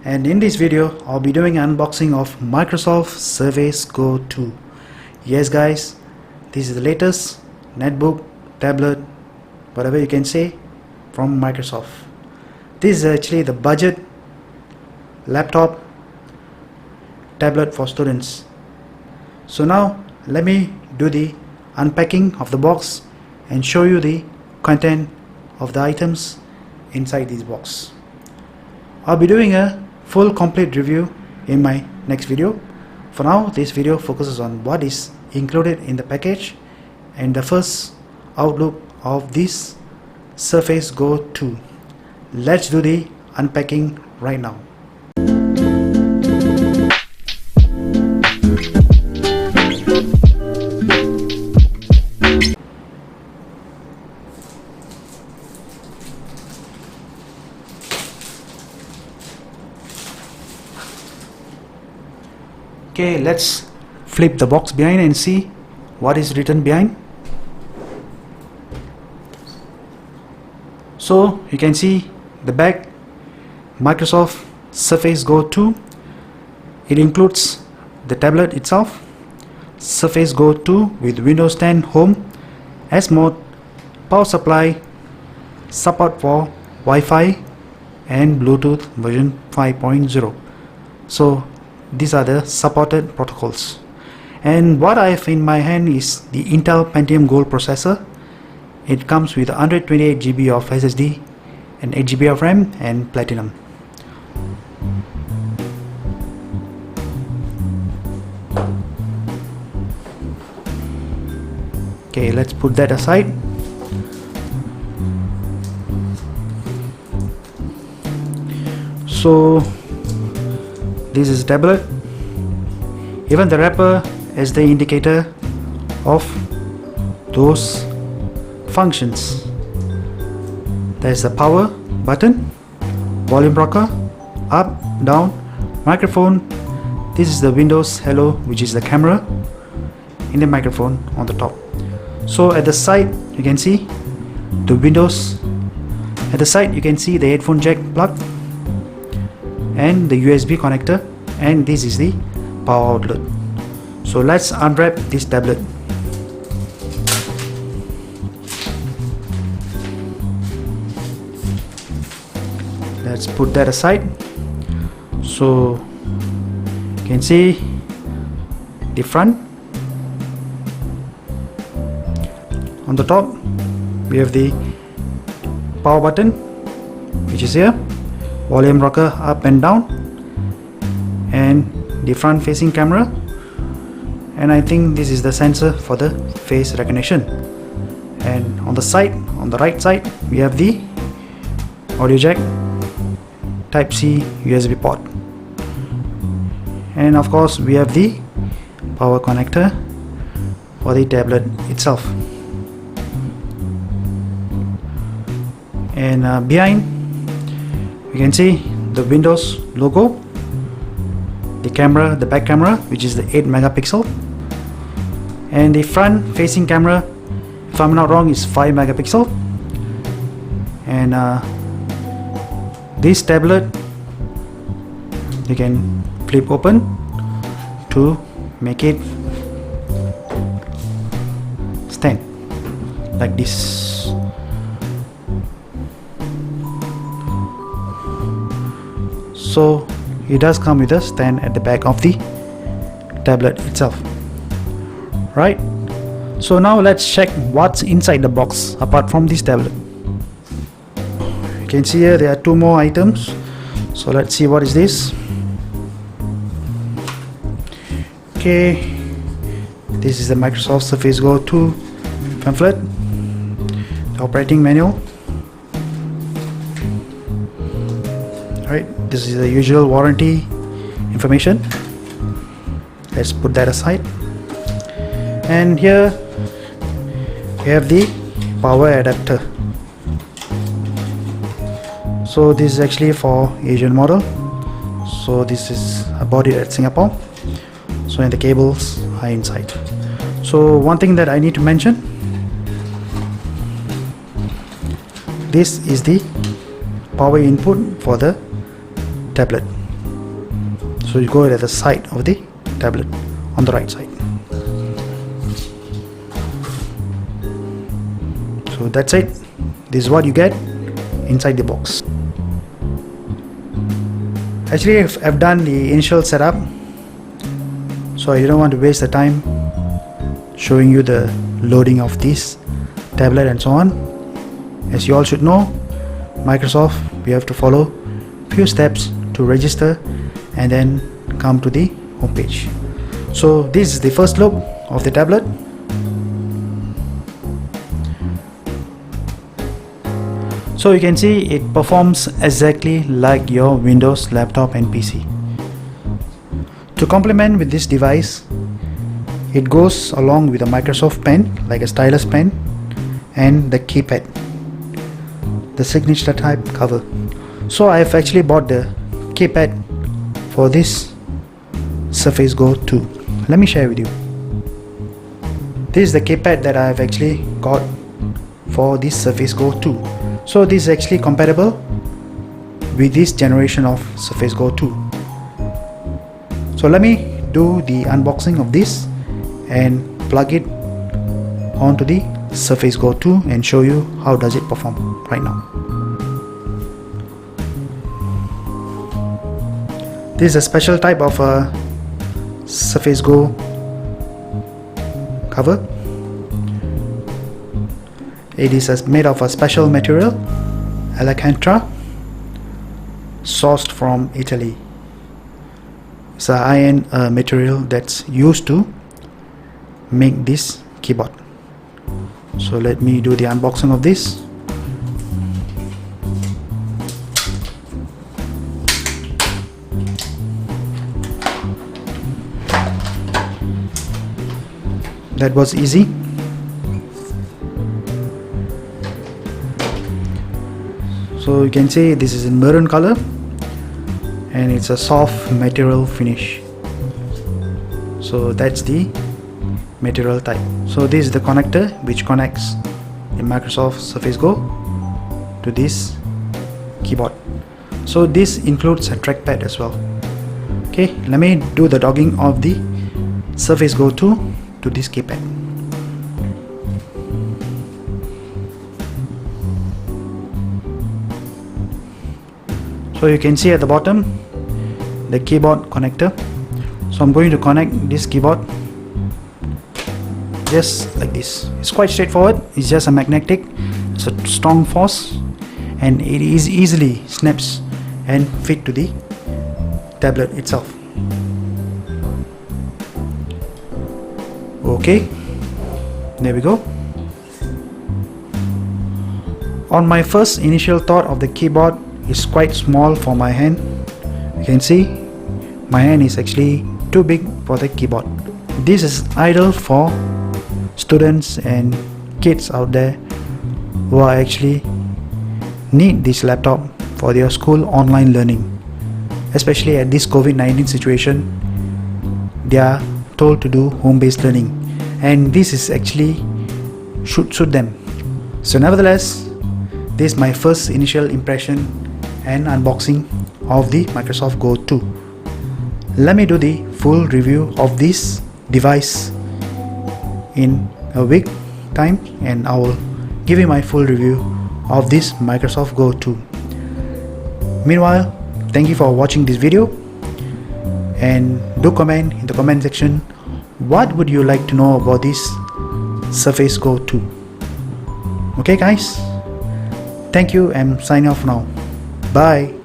and in this video I'll be doing an unboxing of Microsoft Surface Go 2. Yes guys, this is the latest netbook, tablet, whatever you can say from Microsoft. This is actually the budget laptop tablet for students. So now let me do the unpacking of the box and show you the content of the items inside this box. I'll be doing a full complete review in my next video. For now, this video focuses on what is included in the package and the first outlook of this Surface Go 2. Let's do the unpacking right now. Okay, let's flip the box behind and see what is written behind. So you can see the back, Microsoft Surface Go 2. It includes the tablet itself, Surface Go 2 with Windows 10 Home, S Mode, power supply, support for Wi-Fi and Bluetooth version 5.0. So these are the supported protocols. And what I have in my hand is the Intel Pentium Gold processor. It comes with 128 GB of SSD and 8 GB of RAM and Platinum. Okay, let's put that aside. So this is tablet. Even the wrapper is the indicator of those functions. There's the power button, volume rocker, up, down, microphone. This is the Windows Hello, which is the camera, in the microphone on the top. So at the side you can see the Windows. At the side you can see the headphone jack plug and the USB connector, and this is the power outlet. So let's unwrap this tablet. Let's put that aside. So you can see the front. On the top we have the power button, which is here, volume rocker up and down, and the front facing camera, and I think this is the sensor for the face recognition. And on the side, on the right side, we have the audio jack, type C USB port, and of course we have the power connector for the tablet itself. And behind you can see the Windows logo, the camera, the back camera, which is the 8 megapixel, and the front facing camera, if I'm not wrong, is 5 megapixel. And this tablet you can flip open to make it stand like this. So it does come with a stand at the back of the tablet itself. Right, so now let's check what's inside the box apart from this tablet. You can see here there are two more items, so let's see what is this. Okay, this is the Microsoft Surface Go 2 pamphlet, the operating manual. Right, this is the usual warranty information. Let's put that aside. And here we have the power adapter. So this is actually for Asian model. So this is bought it at Singapore. So and the cables are inside. So one thing that I need to mention, this is the power input for the tablet. So you go at the side of the tablet on the right side. So that's it. This is what you get inside the box. Actually, I've done the initial setup, so I didn't want to waste the time showing you the loading of this tablet and so on. As you all should know, Microsoft, we have to follow few steps to register and then come to the home page. So this is the first look of the tablet. So you can see it performs exactly like your Windows laptop and PC. To complement with this device, it goes along with a Microsoft pen, like a stylus pen, and the keypad, the signature type cover. So I have actually bought the keypad for this Surface Go 2. Let me share with you. This is the keypad that I have actually got for this Surface Go 2. So this is actually compatible with this generation of Surface Go 2. So let me do the unboxing of this and plug it onto the Surface Go 2 and show you how does it perform right now. This is a special type of a Surface Go cover. It is made of a special material, Alcantara, sourced from Italy. It's a high-end material that's used to make this keyboard. So let me do the unboxing of this. That was easy. So you can see this is in maroon color and it's a soft material finish. So that's the material type. So this is the connector which connects the Microsoft Surface Go to this keyboard. So this includes a trackpad as well. Okay, let me do the dogging of the Surface Go 2 to this keypad. So you can see at the bottom the keyboard connector. So I'm going to connect this keyboard just like this. It's quite straightforward. It's just a magnetic, it's a strong force, and it is easily snaps and fit to the tablet itself. Okay, there we go. On my first initial thought of the keyboard, is quite small for my hand. You can see my hand is actually too big for the keyboard. This is ideal for students and kids out there who are actually need this laptop for their school online learning. Especially at this COVID-19 situation, they are told to do home-based learning, and this is actually should suit them. So nevertheless, this is my first initial impression and unboxing of the Microsoft Go 2. Let me do the full review of this device in a week time, and I will give you my full review of this Microsoft Go 2. Meanwhile, thank you for watching this video, and do comment in the comment section what would you like to know about this Surface Go 2. Okay guys, thank you and signing off now. Bye.